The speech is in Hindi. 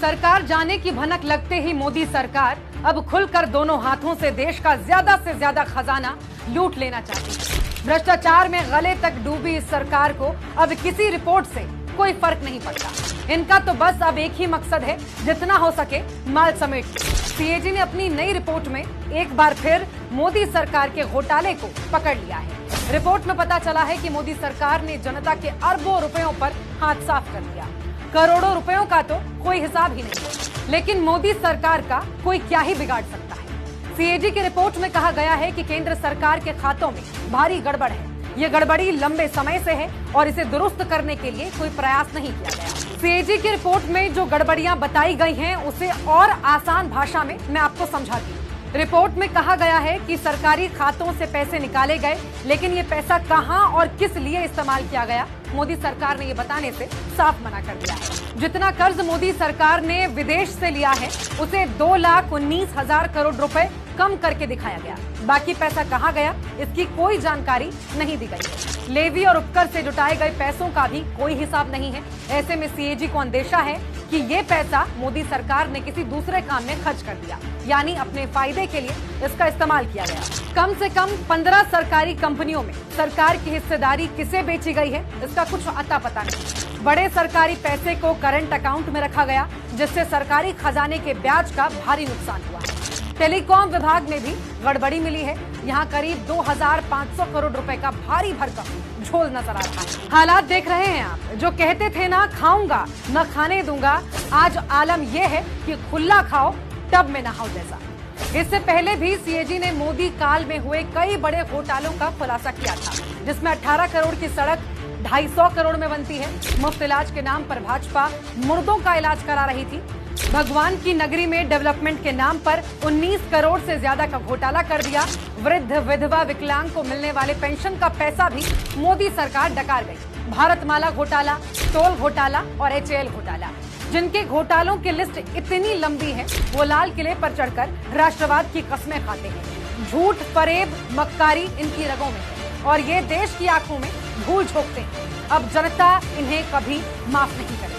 सरकार जाने की भनक लगते ही मोदी सरकार अब खुलकर दोनों हाथों से देश का ज्यादा से ज्यादा खजाना लूट लेना चाहती है। भ्रष्टाचार में गले तक डूबी इस सरकार को अब किसी रिपोर्ट से कोई फर्क नहीं पड़ता। इनका तो बस अब एक ही मकसद है, जितना हो सके माल समेट। सीएजी ने अपनी नई रिपोर्ट में एक बार फिर मोदी सरकार के घोटाले को पकड़ लिया है। रिपोर्ट में पता चला है कि मोदी सरकार ने जनता के अरबों रुपयों पर हाथ साफ कर दिया। करोड़ों रुपयों का तो कोई हिसाब ही नहीं, लेकिन मोदी सरकार का कोई क्या ही बिगाड़ सकता है। सीएजी की रिपोर्ट में कहा गया है कि केंद्र सरकार के खातों में भारी गड़बड़ है। ये गड़बड़ी लंबे समय से है और इसे दुरुस्त करने के लिए कोई प्रयास नहीं किया गया। सीएजी की रिपोर्ट में जो गड़बड़ियां बताई गई हैं, उसे और आसान भाषा में मैं आपको समझाती हूँ। रिपोर्ट में कहा गया है कि सरकारी खातों से पैसे निकाले गए, लेकिन ये पैसा कहां और किस लिए इस्तेमाल किया गया, मोदी सरकार ने ये बताने से साफ मना कर दिया है। जितना कर्ज मोदी सरकार ने विदेश से लिया है, उसे 2,19,000 करोड़ रुपए कम करके दिखाया गया। बाकी पैसा कहां गया, इसकी कोई जानकारी नहीं दी गई। लेवी और उपकर से जुटाए गए पैसों का भी कोई हिसाब नहीं है। ऐसे में सीएजी को अंदेशा है कि ये पैसा मोदी सरकार ने किसी दूसरे काम में खर्च कर दिया, यानी अपने फायदे के लिए इसका इस्तेमाल किया गया। कम से कम 15 सरकारी कंपनियों में सरकार की हिस्सेदारी किसे बेची गई है, इसका कुछ अता पता नहीं। बड़े सरकारी पैसे को करंट अकाउंट में रखा गया, जिससे सरकारी खजाने के ब्याज का भारी नुकसान हुआ है। टेलीकॉम विभाग में भी गड़बड़ी मिली है। यहाँ करीब 2,500 करोड़ रुपए का भारी भरकम झोल नजर आ रहा है। हालात देख रहे हैं आप। जो कहते थे ना खाऊंगा न खाने दूंगा, आज आलम यह है कि खुला खाओ टब में नहाओ जैसा। इससे पहले भी सीएजी ने मोदी काल में हुए कई बड़े घोटालों का खुलासा किया था, जिसमें 18 करोड़ की सड़क 250 करोड़ में बनती है। मुफ्त इलाज के नाम पर भाजपा मुर्दों का इलाज करा रही थी। भगवान की नगरी में डेवलपमेंट के नाम पर 19 करोड़ से ज्यादा का घोटाला कर दिया। वृद्ध विधवा विकलांग को मिलने वाले पेंशन का पैसा भी मोदी सरकार डकार गई। भारतमाला घोटाला, टोल घोटाला और एचएएल घोटाला, जिनके घोटालों की लिस्ट इतनी लंबी है, वो लाल किले पर चढ़कर राष्ट्रवाद की कस्में खाते हैं। झूठ, फरेब, मक्कारी इनकी रगों में है और ये देश की आंखों में धूल झोंकते हैं। अब जनता इन्हें कभी माफ नहीं करेगी।